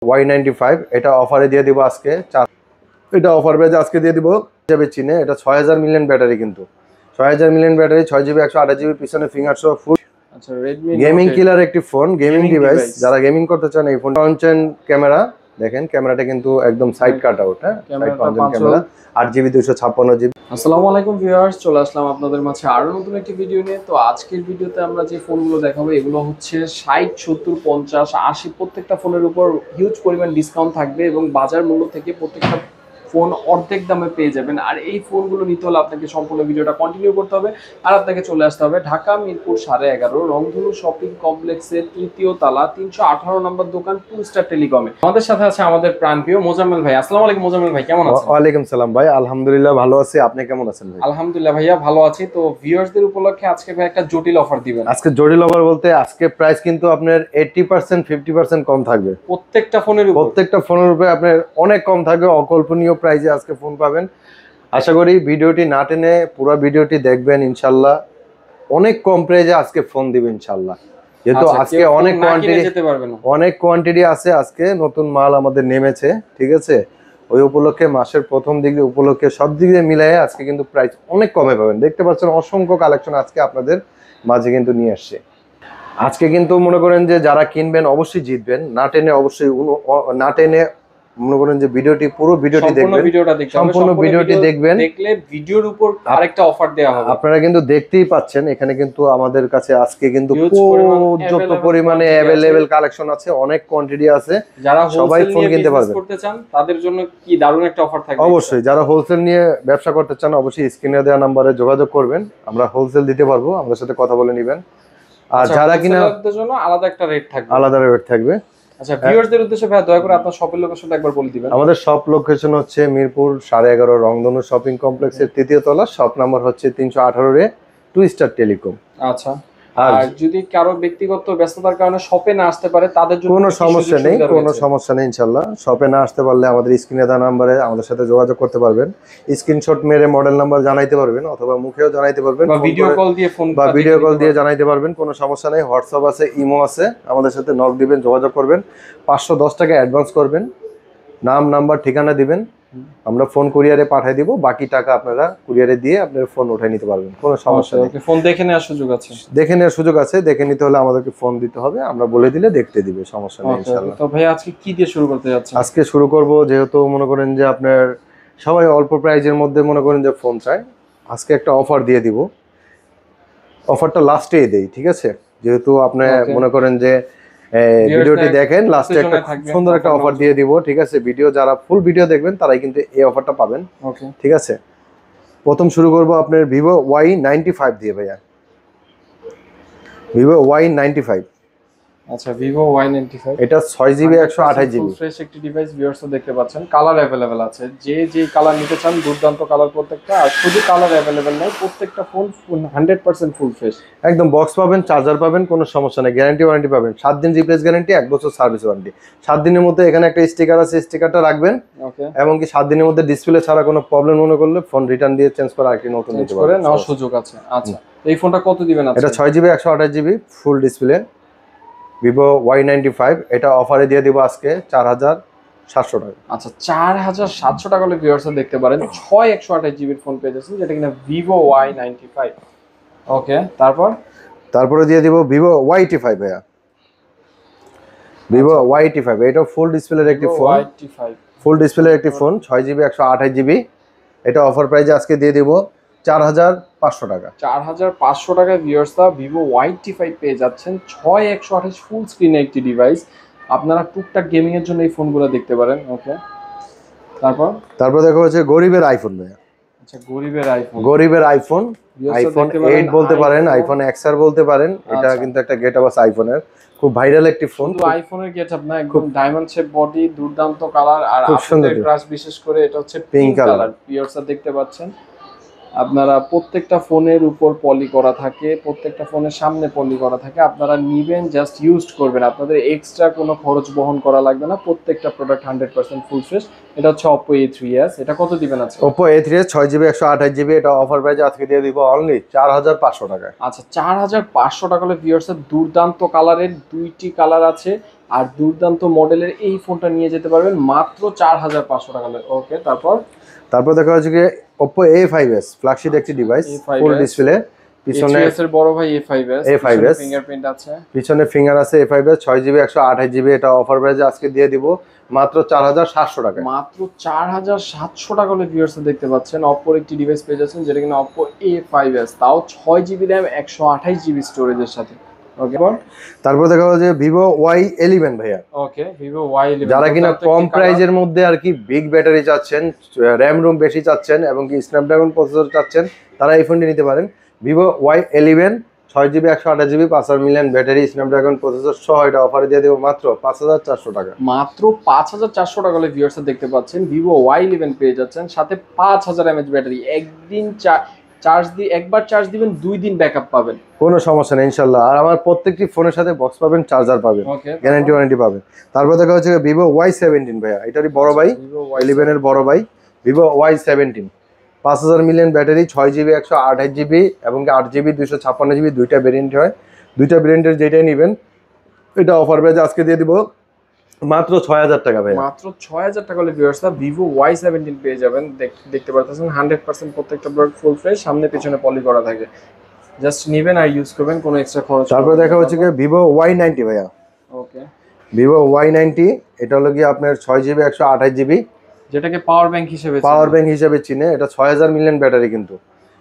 Y95 এটা অফারে দিয়ে দিব আজকে এটা অফার প্রাইসে আজকে দিয়ে দিব যাবে চীনে। এটা 6000 মিলিয়ন ব্যাটারি, কিন্তু 6000 মিলিয়ন ব্যাটারি, 6GB 128GB পিছনে ফিঙ্গার সহ ফুল। আচ্ছা, Redmi গেমিং কিলার একটি ফোন, গেমিং ডিভাইস। যারা গেমিং করতে চান এই ফোনটা ফ্রন্ট ক্যামেরা দেখেন, ক্যামেরাটা কিন্তু একদম সাইড কাট আউট, হ্যাঁ side fountain camera, 8GB 256GB। আসসালামু আলাইকুম ভিউয়ার্স, চলে আসলাম আপনাদের মাঝে আরো নতুন একটি ভিডিও নিয়ে। তো আজকের ভিডিওতে আমরা যে ফোনগুলো দেখাবো এগুলো হচ্ছে 60, 70, 50, 80 প্রত্যেকটা ফোনের উপর হিউজ পরিমাণ ডিসকাউন্ট থাকবে এবং বাজার মূল্য থেকে প্রত্যেকটা ফোন অর্ধেক দামে পেয়ে যাবেন। আর এই ফোনগুলো নিতে হলে আপনাকে সম্পূর্ণ ভিডিওটা কন্টিনিউ করতে হবে আর আপনাকে চলে আসতে হবে ঢাকা মিরপুর 11.5 রংধনু শপিং কমপ্লেক্সের 3য় তলা 318 নম্বর দোকান 2 স্টার টেলিকমে। আমাদের সাথে আছে আমাদের প্রাণপ্রিয় মোজাম্মেল ভাই। আসসালামু আলাইকুম মোজাম্মেল ভাই, কেমন আছেন? ওয়ালাইকুম সালাম ভাই, আলহামদুলিল্লাহ ভালো আছি, আপনি কেমন আছেন ভাই? আলহামদুলিল্লাহ ভাইয়া ভালো আছি। তো ভিউয়ার্সদের উপলক্ষে আজকে ভাই একটা জটিল অফার দিবেন। আজকে জটিল অফার বলতে আজকে প্রাইস কিন্তু আপনার 80% 50% কম থাকবে প্রত্যেকটা ফোনের উপরে আপনার অনেক কম থাকবে, অকল্পনীয় প্রাইসে আজকে ফোন পাবেন। আশা করি ভিডিওটি না টেনে পুরো ভিডিওটি দেখবেন, ইনশাআল্লাহ অনেক কম প্রাইসে আজকে ফোন দিবেন ইনশাআল্লাহ। যেহেতু আজকে অনেক কোয়ান্টিটি আছে, আজকে নতুন মাল আমাদের নেমেছে, ঠিক আছে? ওই উপলক্ষে মাসের প্রথম দিক উপলক্ষে সব দিক দিয়ে মিলাই আজকে কিন্তু প্রাইস অনেক কমে পাবেন। দেখতে পাচ্ছেন অসংখ্য কালেকশন আজকে আপনাদের মাঝে কিন্তু নিয়ে আসছে। আজকে কিন্তু মনে করেন যে যারা কিনবেন অবশ্যই জিতবেন, না টেনে অবশ্যই না টেনে মনে করেন যে ভিডিওটি পুরো ভিডিওটি দেখবেন, সম্পূর্ণ ভিডিওটি দেখবেন, দেখলে ভিডিওর উপর আরেকটা অফার দেওয়া হবে। আপনারা কিন্তু দেখতেই পাচ্ছেন এখানে কিন্তু আমাদের কাছে আজকে কিন্তু পর্যাপ্ত পরিমাণে अवेलेबल কালেকশন আছে, অনেক কোয়ান্টিটি আছে। যারা সবাই ফোন কিনতে পারবে, করতে চান তাদের জন্য কি দারুণ একটা অফার থাকবে। অবশ্যই যারা হোলসেল নিয়ে ব্যবসা করতে চান অবশ্যই স্ক্রিনে দেওয়া নম্বরে যোগাযোগ করবেন, আমরা হোলসেল দিতে পারবো, আমাদের সাথে কথা বলে নেবেন। আর যারা কিনা জন্য আলাদা একটা রেট থাকবে, আলাদা রেট থাকবে। আচ্ছা, ভিউয়ারদের উদ্দেশ্যে ভাই দয়া করে আপনার শপের লোকেশনটা একবার বলে দিবেন। আমাদের শপ লোকেশন হচ্ছে মিরপুর 11.5 রংধনু শপিং কমপ্লেক্সের 3য় তলা, শপ নাম্বার হচ্ছে 318 2 স্টার টেলিকম। আচ্ছা, আর যদি কারো ব্যক্তিগত ব্যস্ততার কারণে শপে না আসতে পারে তাদের জন্য কোনো সমস্যা নেই, কোনো সমস্যা নেই ইনশাআল্লাহ। শপে না আসতে পারলে আমাদের স্ক্রিনে দেওয়া নম্বরে আমাদের সাথে যোগাযোগ করতে পারবেন, স্ক্রিনশট মেরে মডেল নাম্বার জানাইতে পারবেন অথবা মুখেও জানাইতে পারবেন, বা ভিডিও কল দিয়ে জানাইতে পারবেন, কোনো সমস্যা নেই। হোয়াটসঅ্যাপ আছে, ইমো আছে, আমাদের সাথে নক দিবেন, যোগাযোগ করবেন। 510 টাকা অ্যাডভান্স করবেন, নাম নাম্বার ঠিকানা দিবেন, আমরা ফোন কুরিয়ারে পাঠিয়ে দিব, বাকি টাকা আপনারা কুরিয়ারে দিয়ে আপনার ফোন উঠিয়ে নিতে পারবেন, কোনো সমস্যা নেই। ফোন দেখে নেওয়ার সুযোগ আছে, দেখে নিতে হলে আমাদেরকে ফোন দিতে হবে, আমরা বলে দিলে দেখতে দিবে, সমস্যা নেই ইনশাআল্লাহ। তো ভাই আজকে কি দিয়ে শুরু করতে যাচ্ছেন? আজকে শুরু করব, যেহেতু মনে করেন যে আপনার সবাই অল্প প্রাইজের মধ্যে মনে করেন যে ফোন চায়, আজকে একটা অফার দিয়ে দিব। অফারটা লাস্টেই দেই, ঠিক আছে? যেহেতু আপনি মনে করেন যে ভিডিওটি দেখেন, লাস্টে একটা সুন্দর একটা অফার দিয়ে দিব, ঠিক আছে? ভিডিও যারা ফুল ভিডিও দেখবেন তারাই কিন্তু এই অফারটা পাবেন, ঠিক আছে? প্রথম শুরু করব আপনার ভিভো Y95 দিয়ে ভাইয়া, ভিভো Y95। আচ্ছা, ভিভো Y95, এটা 6GB 128GB ফ্রেশ একটি ডিভাইস। ভিউয়ার্স দেখতে পাচ্ছেন কালার अवेलेबल আছে, যে কালার নিতে চান দুর্দান্ত কালার প্রত্যেকটা। আর শুধু কালার अवेलेबल নয়, প্রত্যেকটা ফোন 100% ফুল ফ্রেশ, একদম বক্স পাবেন, চার্জার পাবেন, কোনো সমস্যা নেই, গ্যারান্টি ওয়ারেন্টি পাবেন, 7 দিন রিপ্লেস গ্যারান্টি, 1 বছর সার্ভিস ওয়ারেন্টি। 7 দিনের মধ্যে এখানে একটা স্টিকার আছে, স্টিকারটা রাখবেন, এবং কি 7 দিনের মধ্যে ডিসপ্লে ছাড়া কোনো প্রবলেম মনে করলে ফোন রিটার্ন দিয়ে চেঞ্জ করে আরেকটি নতুন নিতে পারবেন, নেওয়ার সুযোগ আছে। আচ্ছা, এই ফোনটা কত দিবেন? এটা 6GB 128GB full display Vivo Y95, এটা অফারে দিয়ে দিব আজকে 4700 টাকা। আচ্ছা, 4700 টাকা হলে ভিউয়ার্স দেখতে পারেন 6 128GB ফোন পেয়ে যাচ্ছেন, যেটা কিনা ভিভো Y95। ওকে, তারপরে দিয়ে দিব ভিভো Y85 ভাইয়া, ভিভো Y85, এটা ফুল ডিসপ্লের একটি ফোন, ফুল ডিসপ্লের একটি ফোন, 6GB 128GB। এটা অফার প্রাইসে আজকে দিয়ে দিব 4500 টাকা। 4500 টাকায় ভিউয়ার্সরা ভিভো Y85 পেয়ে যাচ্ছেন, 6 128 ফুল স্ক্রিনের একটি ডিভাইস। আপনারা টুকটাক গেমিং এর জন্য এই ফোনগুলো দেখতে পারেন। ওকে, তারপর দেখো হচ্ছে গরিবের আইফোন ভাইয়া। আচ্ছা, গরিবের আইফোন 8 বলতে পারেন, আইফোন XR বলতে পারেন। এটা কিন্তু একটা গেটআপ আছে আইফোনের, খুব ভাইরাল একটি ফোন। আইফোনের গেটআপ না, একদম ডায়মন্ড শেপ বডি, দুর্দান্ত কালার, আর আপনাদের ক্রাশ বিশেষ করে এটা হচ্ছে পিঙ্ক কালার। ভিউয়ার্সরা দেখতে পাচ্ছেন, আপনারা প্রত্যেকটা ফোনের উপর পলি করা থাকে, প্রত্যেকটা ফোনের সামনে পলি করা থাকে। আপনারা নিবেন, জাস্ট ইউজ করবেন, আপনাদের এক্সট্রা কোনো খরচ বহন করা লাগবে না। প্রত্যেকটা প্রোডাক্ট 100% ফুল ফ্রেশ। এটা হচ্ছে Oppo A3s। এটা কত দিবেন? আছে Oppo A3s 6GB 128GB, এটা অফার প্রাইসে আজকে দিয়ে দিব অনলি 4500 টাকা। আচ্ছা, 4500 টাকা হলে ভিউয়ার্স দুর্দান্ত কালারের দুইটি কালার আছে, আর দুর্দান্ত মডেলের এই ফোনটা নিয়ে যেতে পারবেন মাত্র 4500 টাকা। ওকে, তারপর দেখা হচ্ছে কি Oppo A5s ফ্ল্যাগশিপ একটি ডিভাইস, ফুল ডিসপ্লে, পিছনে এর বড় ভাই A5s ফিঙ্গারপ্রিন্ট আছে, পিছনে ফিঙ্গার আছে। A5s 6GB 128GB, এটা অফার প্রাইসে আজকে দিয়ে দিব মাত্র 4700 টাকা। মাত্র 4700 টাকা হলে ভিউয়ার্স দেখতে পাচ্ছেন Oppo একটি ডিভাইস পেয়ে যাচ্ছেন, যেটা কিনা Oppo A5s, তাও 6GB RAM 128GB স্টোরেজের সাথে। ওকে, তারপর দেখা হচ্ছে Vivo Y11 ভাইয়া। ওকে, Vivo Y11 যারা কিনা কম প্রাইজের মধ্যে আর কি বিগ ব্যাটারি চাচ্ছেন, র্যাম রুম বেশি চাচ্ছেন এবং কি স্ন্যাপড্রাগন প্রসেসর চাচ্ছেন, তারা এই ফোনটি নিতে পারেন। Vivo Y11 6GB 128GB 5000 million battery, Snapdragon processor সহ, এটা অফারে দিয়ে দেবো মাত্র 5400 টাকা। মাত্র 5400 টাকা হলে ভিউয়ার্স দেখতে পাচ্ছেন Vivo Y11 পেয়ে যাচ্ছেন, সাথে 5000 mAh ব্যাটারি। একবার চার্জ দিবেন 2 দিন ব্যাকআপ পাবেন, কোনো সমস্যা নেই ইনশাআল্লাহ। আর আমার প্রত্যেকটি ফোনের সাথে বক্স পাবেন, চার্জার পাবেন, গ্যারান্টি ওয়ারেন্টি পাবেন। তারপর দেখা হচ্ছে Vivo Y17 ভাইয়া, এটারই বড় ভাই, Y11 এর বড় ভাই Vivo Y17, 5000 million battery, 6GB 128GB এবং 8GB 256GB, দুইটা ভেরিয়েন্ট হয়। দুইটা ভেরিয়েন্টের যেটাই নেবেন এটা অফার প্রাইসে আজকে দিয়ে দিব মাত্র 6000 টাকা ভাই। মাত্র 6000 টাকা হলে ভিউয়ার্সরা Vivo Y17 পেয়ে যাবেন। দেখতে পারতেছেন 100% প্রত্যেকটা প্রোডাক্ট ফুল ফ্রেশ, সামনে পিছনে পলি করা থাকে। জাস্ট নেবেন আর ইউজ করবেন, কোনো এক্সট্রা খরচ। তারপর দেখা হচ্ছে কি Vivo Y90 ভাইয়া। ওকে, Vivo Y90 এটা হলো কি আপনার 6GB 128GB, যেটাকে পাওয়ার ব্যাংক হিসেবে চিনে। এটা 6000 মিলিয়ন ব্যাটারি, কিন্তু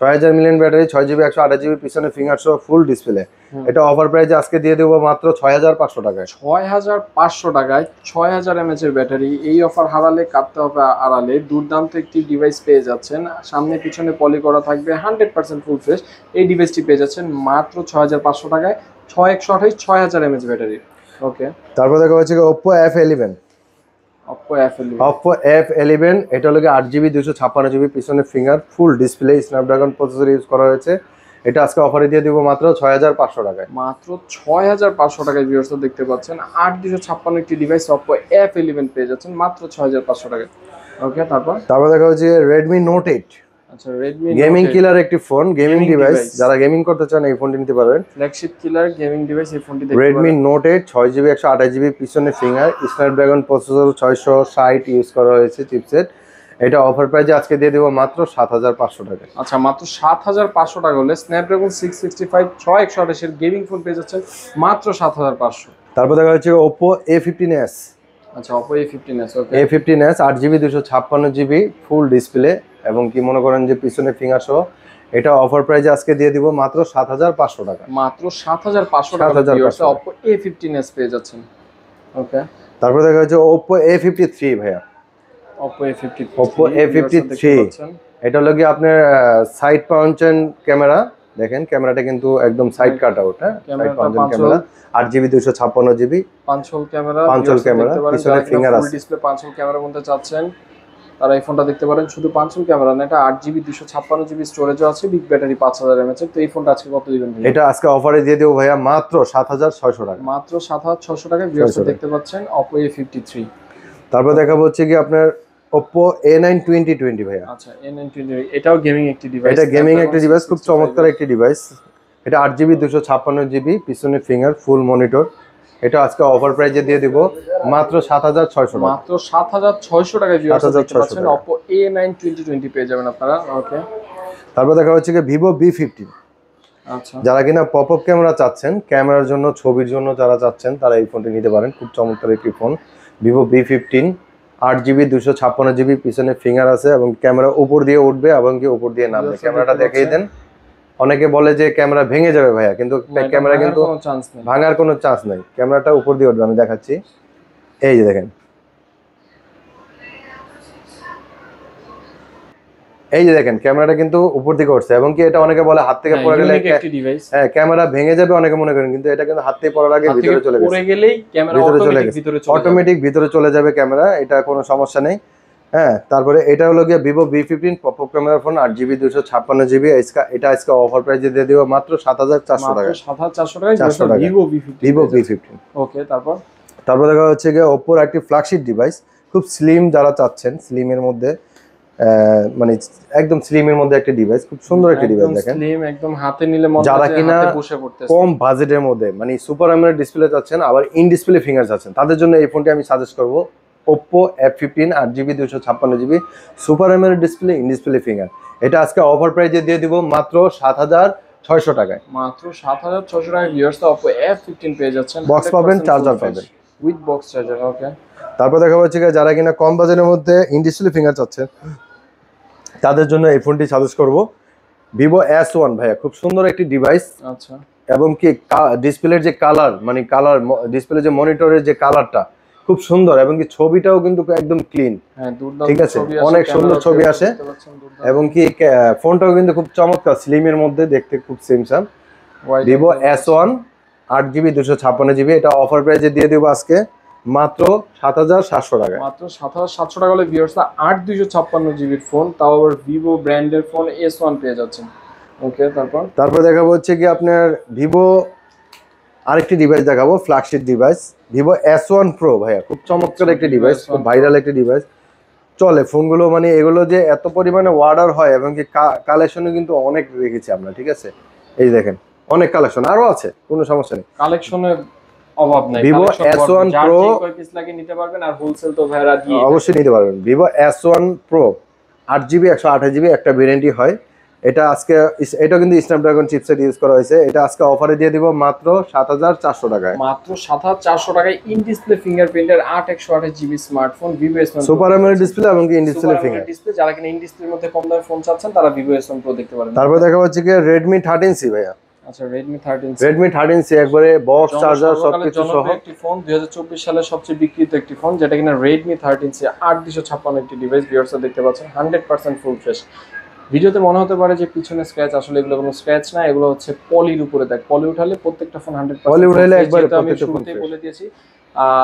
6000 মিলিয়ন ব্যাটারি, 6GB 128GB, পিছনে ফিঙ্গার সহ ফুল ডিসপ্লে। এটা অফার প্রাইসে আজকে দিয়ে দেবো মাত্র 6500 টাকায়। 6500 টাকায় 6000 mAh এর ব্যাটারি, এই অফার হারালে কাটতে হবে আড়ালে। দুর্দান্ত একটি ডিভাইস পেয়ে যাচ্ছেন, সামনে পিছনে পলি করা থাকবে, 100% ফুল ফ্রেশ। এই ডিভাইসটি পেয়ে যাচ্ছেন মাত্র 6500 টাকায়, 6128 6000 mAh ব্যাটারি। ওকে, তারপর দেখা হচ্ছে Oppo F11। Oppo F11 এটা হলো 8GB 256GB, পিছনে finger, full display, Snapdragon processor use করা হয়েছে। এটা আজকে অফারে দিয়ে দিব মাত্র 6500 টাকায়। মাত্র 6500 টাকায় ভিউয়ার্স দেখতে পাচ্ছেন 8256 একটি ডিভাইস Oppo F11 পেয়ে যাচ্ছেন মাত্র 6500 টাকায়। ওকে, তারপর দেখা হচ্ছে Redmi Note 8। আচ্ছা, Redmi গেমিং কিলার একটি ফোন, গেমিং ডিভাইস, যারা গেমিং করতে চান এই ফোনটি নিতে পারবেন। ফ্ল্যাগশিপ কিলার গেমিং ডিভাইস এই ফোনটি দেখতে পারেন। Redmi Note 8 6GB 128GB, পিছনে ফিঙ্গার, স্ন্যাপড্রাগন প্রসেসর 660 ইউজ করা হয়েছে চিপসেট। এটা অফার প্রাইসে আজকে দিয়ে দেব মাত্র 7500 টাকা। আচ্ছা, মাত্র 7500 টাকা হলে স্ন্যাপড্রাগন 665 6128 এর গেমিং ফোন পেয়ে যাচ্ছেন মাত্র 7500। তারপর দেখা হচ্ছে Oppo A15s। আচ্ছা, Oppo A15s। ওকে, A15s 8GB 256GB, full display এবং কি মনে করেন যে পিছনে ফিঙ্গার সহ। এটা অফার প্রাইসে আজকে দিয়ে দিব মাত্র 7500 টাকা। মাত্র 7500 টাকা ভিউয়ার্স Oppo A15s পেয়ে যাচ্ছেন। ওকে, তারপর দেখা হচ্ছে Oppo A53 ভাইয়া। Oppo A53 এটা হলো কি আপনার সাইড পাঞ্চেন ক্যামেরা। দেখেন ক্যামেরাটা কিন্তু একদম সাইড কাট আউট, হ্যাঁ, সাইড পাঞ্চেন ক্যামেরা, 8GB 256GB, পাঁচল ক্যামেরা, পিছনে ফিঙ্গার আছে। ফুল ডিসপ্লে পাঁচল ক্যামেরা মধ্যে চাচ্ছেন তারা এই ফোনটা দেখতে পারেন। শুধু পাঁচল ক্যামেরা না, এটা 8GB 256GB স্টোরেজও আছে, বিগ ব্যাটারি 5000 mAh। তো এই ফোনটা আজকে কত দিবেন? এটা আজকে অফারে দিয়ে দেব ভাইয়া মাত্র 7600 টাকা। মাত্র 7600 টাকায় ভিউয়ার্স দেখতে পাচ্ছেন Oppo A53। তারপর দেখাবো হচ্ছে কি আপনার Oppo A9 2020 ভাইয়া। আচ্ছা, A9 20, এটাও গেমিং একটি ডিভাইস। এটা গেমিং একটি ডিভাইস, খুব চমৎকার একটি ডিভাইস। এটা 8GB 256GB, পিছনে ফিঙ্গার, ফুল মনিটর। এটা আজকে অফার প্রাইসে দিয়ে দিব মাত্র 7600 টাকা। মাত্র 7600 টাকায় ভিউয়ার্স দেখতে পাচ্ছেন Oppo A9 2020 পেয়ে যাবেন আপনারা। ওকে, তারপর দেখা হচ্ছে কি Vivo V50। আচ্ছা, যারা কিনা পপআপ ক্যামেরা চাচ্ছেন, ক্যামেরার জন্য, ছবির জন্য যারা চাচ্ছেন, তারা এই ফোনটি নিতে পারেন। খুব চমৎকার একটি phone Vivo V15, 8GB 256GB, পিছনে ফিঙ্গার আছে এবং ক্যামেরা উপর দিয়ে উঠবে এবং কি উপর দিয়ে নামবে। ক্যামেরাটা দেখিয়ে দেন। অনেকে বলে যে ক্যামেরা ভেঙে যাবে ভাইয়া, কিন্তু ক্যামেরা কিন্তু ভাঙার কোনো চান্স নাই। ক্যামেরাটা উপর দিয়ে উঠবে, আমি দেখাচ্ছি। এই যে দেখেন, এই যে দেখেন ক্যামেরাটা কিন্তু উপর দিকে উঠছে এবং কি এটা অনেকে বলে হাত থেকে পড়ে গেলে হ্যাঁ ক্যামেরা ভেঙে যাবে, অনেকে মনে করেন, কিন্তু এটা কিন্তু হাত থেকে পড়ার আগে ভিতরে চলে গেছে, অটোমেটিক ভিতরে চলে যাবে ক্যামেরা। এটা কোনো সমস্যা নেই। হ্যাঁ, তারপরে এটা হলো গিয়ে Vivo V15 popup camera phone, 8GB 256GB। এটা আজকে অফার প্রাইসে দিয়ে দেব মাত্র 7400 টাকা। 7400 টাকায় Vivo V15। ওকে, তারপর দেখা হচ্ছে গিয়ে Oppo একটি ফ্ল্যাগশিপ ডিভাইস, খুব স্লিম যারা চাচ্ছেন, স্লিমের মধ্যে মানে একদম স্লিমের মধ্যে একটা ডিভাইস, খুব সুন্দর একটা ডিভাইস দেখেন। স্লিম একদম হাতে নিলে মনে যারা হয় কিনা হাতে বসে পড়তেছে। কম বাজেটের মধ্যে মানে সুপার অ্যামোলেড ডিসপ্লে চাচ্ছেন আবার ইন ডিসপ্লে ফিঙ্গার চাচ্ছেন, তাদের জন্য এই ফোনটি আমি সাজেস্ট করব। Oppo F15 8GB 256GB super AMOLED display in display finger. এটা আজকে অফার প্রাইসে দিয়ে দিব মাত্র 7600 টাকায়। মাত্র 7600 টাকায় ভিউয়ার্স Oppo F15 পেয়ে যাচ্ছেন। বক্স পাবেন, চার্জার পাবেন উইথ বক্স চার্জার। ওকে, তারপর দেখা যাচ্ছে যারা কিনা কম বাজেটের মধ্যে ইন ডিসপ্লে ফিঙ্গার চাচ্ছেন তাদের জন্য এই ফোনটি সাজেস্ট করব। Vivo S1 ভাইয়া, খুব সুন্দর একটি ডিভাইস। আচ্ছা, এবং কি ডিসপ্লের যে কালার মানে কালার ডিসপ্লে যে মনিটরের যে কালারটা খুব সুন্দর, এবং কি ছবিটাও কিন্তু একদম ক্লিন। হ্যাঁ দুর্দান্ত ঠিক আছে, ছবি আসে, অনেক সুন্দর ছবি আসে, এবং কি ফোনটাও কিন্তু খুব চমৎকার স্লিমের মধ্যে দেখতে, খুব সিমসাম। Vivo S1 8GB 256GB, এটা অফার প্রাইসে দিয়ে দেবো আজকে মাত্র 7700 টাকায়। মাত্র 7700 টাকা হলে ভিউয়ার্স 8256GB ফোন, তাও আবার Vivo ব্র্যান্ডের ফোন S1 পেয়ে যাচ্ছেন। ওকে, তারপর দেখাবো হচ্ছে কি আপনার Vivo আরেকটি ডিভাইস দেখাবো, flagship device Vivo S1 Pro ভাইয়া, খুব চমৎকার একটি ডিভাইস, খুব ভাইরাল একটি ডিভাইস। চলে ফোনগুলো মানে এগুলো যে এত পরিমাণে অর্ডার হয় এবং কি কালেকশনও কিন্তু অনেক রেখেছি আমরা। ঠিক আছে, এই দেখেন অনেক কালেকশন আরো আছে, কোনো সমস্যা নেই, কালেকশনের অভাব নাই। Vivo S1 Pro কয় পিস লাগে নিতে পারবেন, আর হোলসেল তো ভাইরা দিয়ে অবশ্যই নিতে পারবেন। Vivo S1 Pro 8GB 128GB একটা ভেরিয়েন্টই হয়। এটা আজকে এটা কিন্তু স্ন্যাপড্রাগন চিপসেট ইউজ করা হয়েছে। এটা আজকে অফারে দিয়ে দিব মাত্র 7400 টাকায়। মাত্র 7400 টাকায় ইন ডিসপ্লে ফিঙ্গারপ্রিন্টের 8128GB smartphone Vivo S1 super AMOLED display এবং ইন ডিসপ্লে ফিঙ্গার ডিসপ্লে। যারা কিনা ইন ডিসপ্লের মধ্যে কম দামের ফোন চাচ্ছেন তারা Vivo S1 Pro দেখতে পারেন। তারপর দেখা হচ্ছে কি Redmi 13C ভাইয়া। আচ্ছা, Redmi 13C। Redmi 13C একবারে বক্স চার্জার সবকিছু সহ একটি ফোন, 2024 সালের সবচেয়ে বিক্রিত একটি ফোন, যেটা কিনা Redmi 13C 8256 একটি ডিভাইস। ভিউয়ার্সরা দেখতে পাচ্ছেন 100% ফুল ফ্রেশ। ভিডিওতে মনে হতে পারে যে পিছনে স্ক্র্যাচ, আসলে এগুলো কোনো স্ক্র্যাচ না, এগুলো হচ্ছে পলির উপরে দেখ, পলি উঠালে প্রত্যেকটা ফোন 100% পলি উঠালে একবারে আমি শুরুতেই বলে দিয়েছি।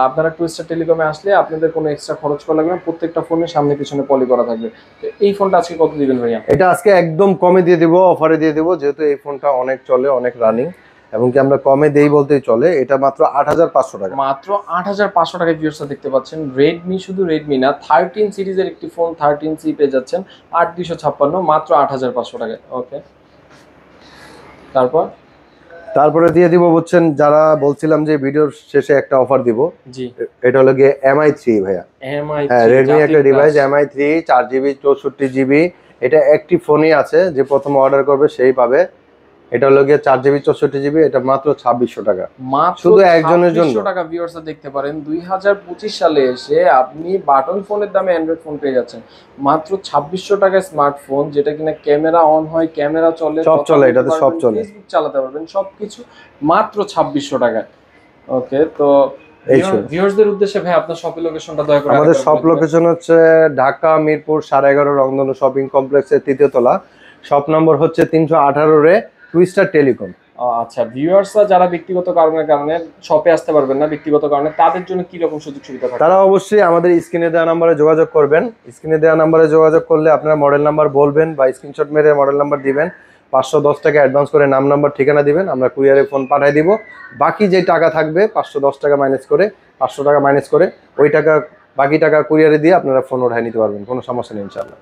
আপনারা টুইস্টার টেলিকমে আসলে আপনাদের কোনো এক্সট্রা খরচ করা লাগবে না, প্রত্যেকটা ফোনের সামনে পিছনে পলি করা থাকবে। তো এই ফোনটা আজকে কত দিবেন ভাইয়া? এটা আজকে একদম কমে দিয়ে দিব, অফারে দিয়ে দিব, যেহেতু এই ফোনটা অনেক চলে, অনেক রানিং, এবং কি আমরা কমে দেই বলতেই চলে। এটা মাত্র 8500 টাকা। মাত্র 8500 টাকায় ভিউয়ার্সরা দেখতে পাচ্ছেন Redmi, শুধু Redmi না 13 সিরিজের একটি ফোন 13C পেয়ে যাচ্ছেন 8256 মাত্র 8500 টাকায়। ওকে, তারপরে দিয়ে দিব বুঝছেন, যারা বলছিলাম যে ভিডিওর শেষে একটা অফার দিব। জি, এটা হলো গিয়ে MI3 ভাইয়া। হ্যাঁ, Redmi একটা ডিভাইস MI3 4GB 64GB, এটা একটি ফোনই আছে, যে প্রথম অর্ডার করবে সেই পাবে। এটা হলো গিয়ে 4GB 64GB, এটা মাত্র 2600 টাকা, শুধু একজনের জন্য। 2600 টাকা ভিউয়ার্সরা দেখতে পারেন। 2025 সালে এসে আপনি বাটন ফোনের দামে অ্যান্ড্রয়েড ফোন পেয়ে যাচ্ছেন মাত্র 2600 টাকায় স্মার্টফোন, যেটা কিনা ক্যামেরা অন হয়, ক্যামেরা চলে, সব চলে, এটাতে সব চলে, ফেসবুক চালাতে পারবেন, সবকিছু মাত্র 2600 টাকায়। ওকে, তো ভিউয়ার্সদের উদ্দেশ্যে ভাই আপনার শপের লোকেশনটা দয়া করে। আমাদের শপ লোকেশন হচ্ছে ঢাকা মিরপুর 11.5 রংধনু শপিং কমপ্লেক্সের 3য় তলা, শপ নম্বর হচ্ছে 318 রে, টুইস্টার টেলিকম। আচ্ছা, ভিউয়ার্সরা যারা ব্যক্তিগত কারণে শপে আসতে পারবেন না, ব্যক্তিগত কারণে, তাদের জন্য কি রকম সুযোগ সুবিধা থাকে? তারা অবশ্যই আমাদের স্ক্রিনে দেওয়া নম্বরে যোগাযোগ করবেন। স্ক্রিনে দেওয়া নম্বরে যোগাযোগ করলে আপনারা মডেল নাম্বার বলবেন বা স্ক্রিনশট মেরে মডেল নাম্বার দিবেন, 510 টাকা অ্যাডভান্স করে নাম নাম্বার ঠিকানা দিবেন, আমরা কুরিয়ারে ফোন পাঠিয়ে দিব। বাকি যে টাকা থাকবে 510 টাকা মাইনাস করে, 500 টাকা মাইনাস করে, ওই টাকা বাকি টাকা কুরিয়ারে দিয়ে আপনারা ফোন উঠায় নিতে পারবেন, কোনো সমস্যা নেই ইনশাআল্লাহ।